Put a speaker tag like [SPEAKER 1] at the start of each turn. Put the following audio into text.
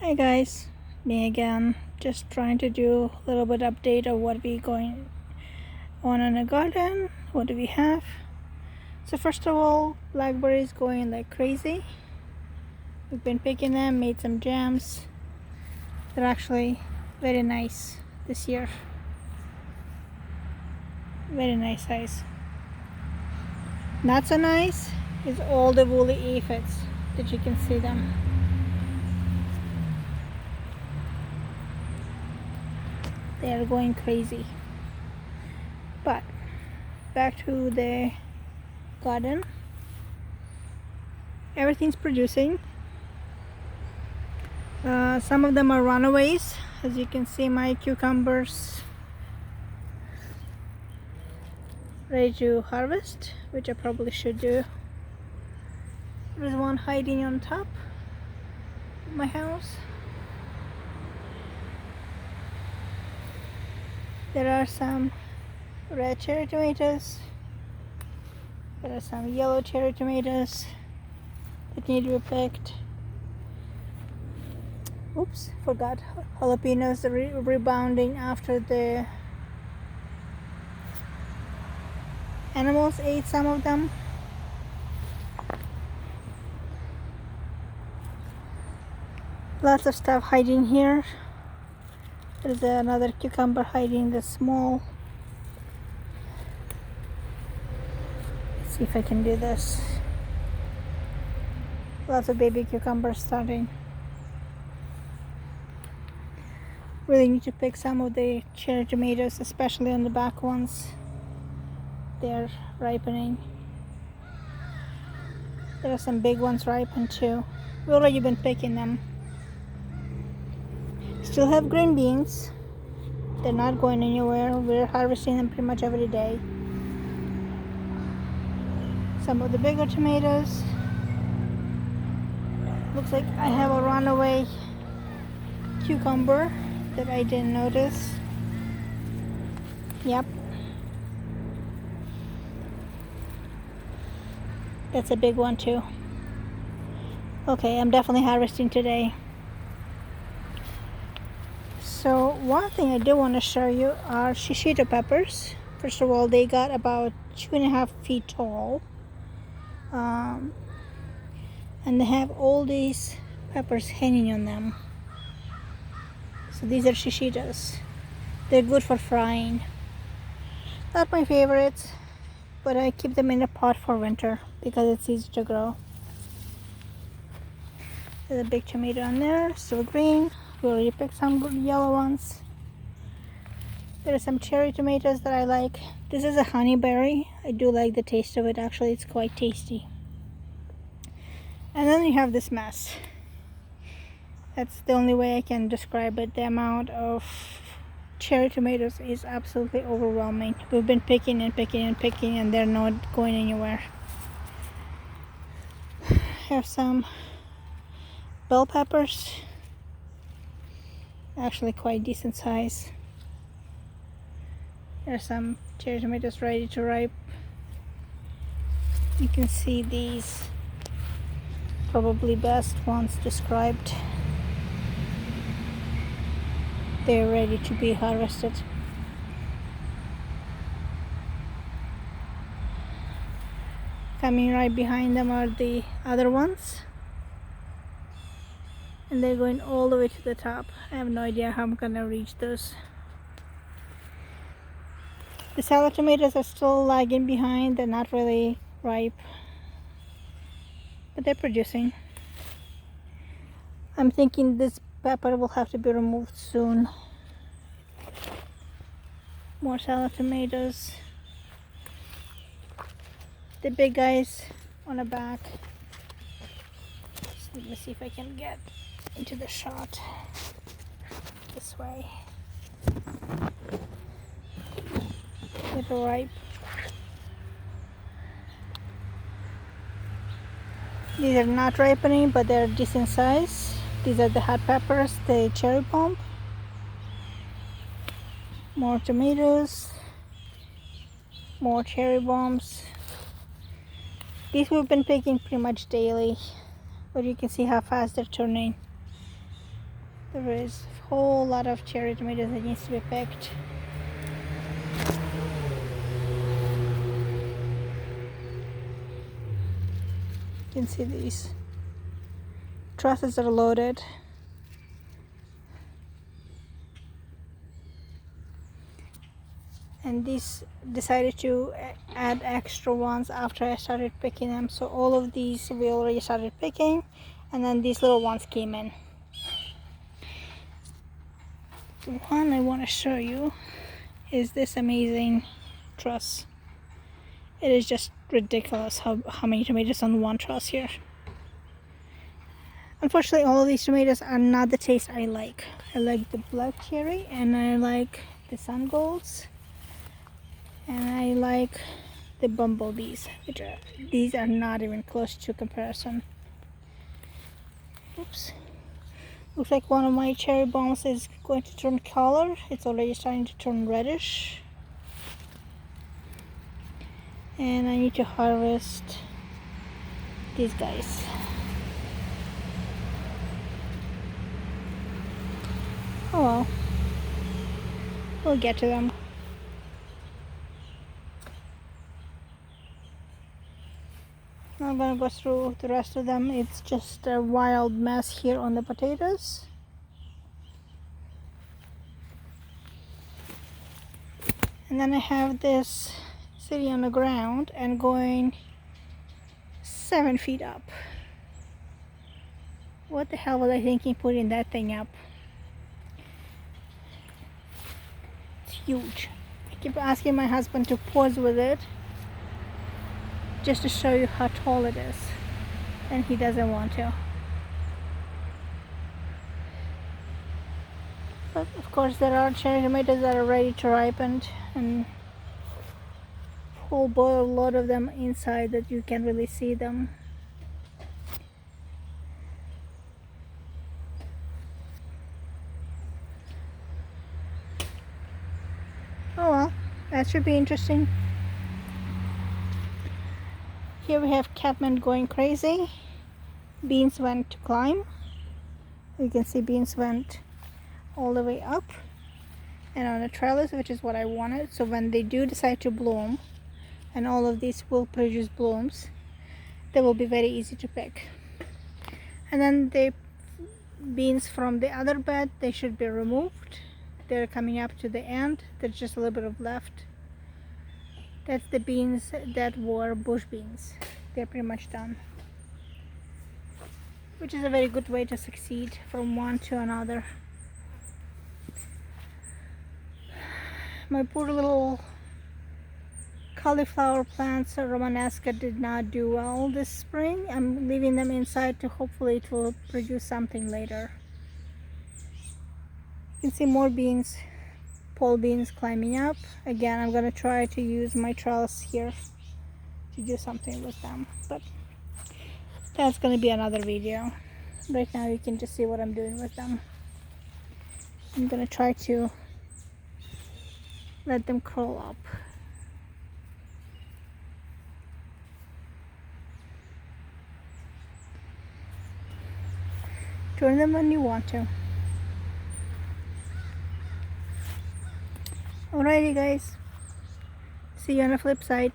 [SPEAKER 1] Hi guys, me again. Just trying to do a little bit update of what we going on in the garden. What do we have? So first of all, blackberries going like crazy. We've been picking them, made some jams. They're actually very nice this year. Very nice size. Not so nice is all the woolly aphids that you can see them. They are going crazy. But back to the garden. Everything's producing. Some of them are runaways. As you can see, my cucumbers ready to harvest, which I probably should do. There's one hiding on top of my house. There are some red cherry tomatoes. There are some yellow cherry tomatoes that need to be picked. Oops, forgot. Jalapenos are rebounding after the animals ate some of them. Lots of stuff hiding here. There's another cucumber hiding the small. Let's see if I can do this. Lots of baby cucumbers starting. Really need to pick some of the cherry tomatoes, especially on the back ones. They're ripening. There are some big ones ripened too. We've already been picking them. Still have green beans. They're not going anywhere. We're harvesting them pretty much every day. Some of the bigger tomatoes. Looks like I have a runaway cucumber that I didn't notice. Yep. That's a big one too. Okay, I'm definitely harvesting today. So one thing I do want to show you are shishito peppers. First of all, they got about 2.5 feet tall. And they have all these peppers hanging on them. So these are shishitos. They're good for frying. Not my favorites, but I keep them in a pot for winter because it's easy to grow. There's a big tomato on there, still green. We already picked some good yellow ones. There are some cherry tomatoes that I like. This is a honeyberry. I do like the taste of it. Actually, it's quite tasty. And then you have this mess. That's the only way I can describe it. The amount of cherry tomatoes is absolutely overwhelming. We've been picking and picking and picking, and they're not going anywhere. I have some bell peppers. Actually quite decent size. There are some cherry tomatoes ready to ripe. You can see these probably best ones described. They're ready to be harvested. Coming right behind them are the other ones. And they're going all the way to the top. I have no idea how I'm gonna reach those. The salad tomatoes are still lagging behind. They're not really ripe, but they're producing. I'm thinking this pepper will have to be removed soon. More salad tomatoes. The big guys on the back. Let me see if I can get into the shot this way. They're ripe. These are not ripening, but they're decent size. These are the hot peppers, the cherry bomb. More tomatoes. More cherry bombs. These we've been picking pretty much daily, but you can see how fast they're turning. There is a whole lot of cherry tomatoes that needs to be picked. You can see these trusses are loaded. And these decided to add extra ones after I started picking them. So all of these we already started picking, and then these little ones came in. The one I want to show you is this amazing truss. It is just ridiculous how many tomatoes on one truss here. Unfortunately, all of these tomatoes are not the taste I like. I like the black cherry, and I like the sun golds, and I like the bumblebees, which these are not even close to comparison. Oops. Looks like one of my cherry bombs is going to turn color. It's already starting to turn reddish. And I need to harvest these guys. Oh well. We'll get to them. I'm gonna go through the rest of them. It's just a wild mess here on the potatoes. And then I have this sitting on the ground and going 7 feet up. What the hell was I thinking putting that thing up? It's huge. I keep asking my husband to pose with it just to show you how tall it is, and he doesn't want to. But of course there are cherry tomatoes that are ready to ripen, and a whole boatload of them inside that you can't really see them. Oh well, that should be interesting. Here we have catman going crazy. Beans went to climb. You can see beans went all the way up and on a trellis, which is what I wanted. So when they do decide to bloom, and all of these will produce blooms, they will be very easy to pick. And then the beans from the other bed, they should be removed. They're coming up to the end. There's just a little bit of left. That's the beans that were bush beans. They're pretty much done, which is a very good way to succeed from one to another. My poor little cauliflower plants, Romanesca, did not do well this spring. I'm leaving them inside to hopefully it will produce something later. You can see more beans, pole beans climbing up. Again, I'm going to try to use my trellis here to do something with them, but that's going to be another video. Right now you can just see what I'm doing with them. I'm going to try to let them curl up. Turn them when you want to. Alrighty guys, see you on the flip side.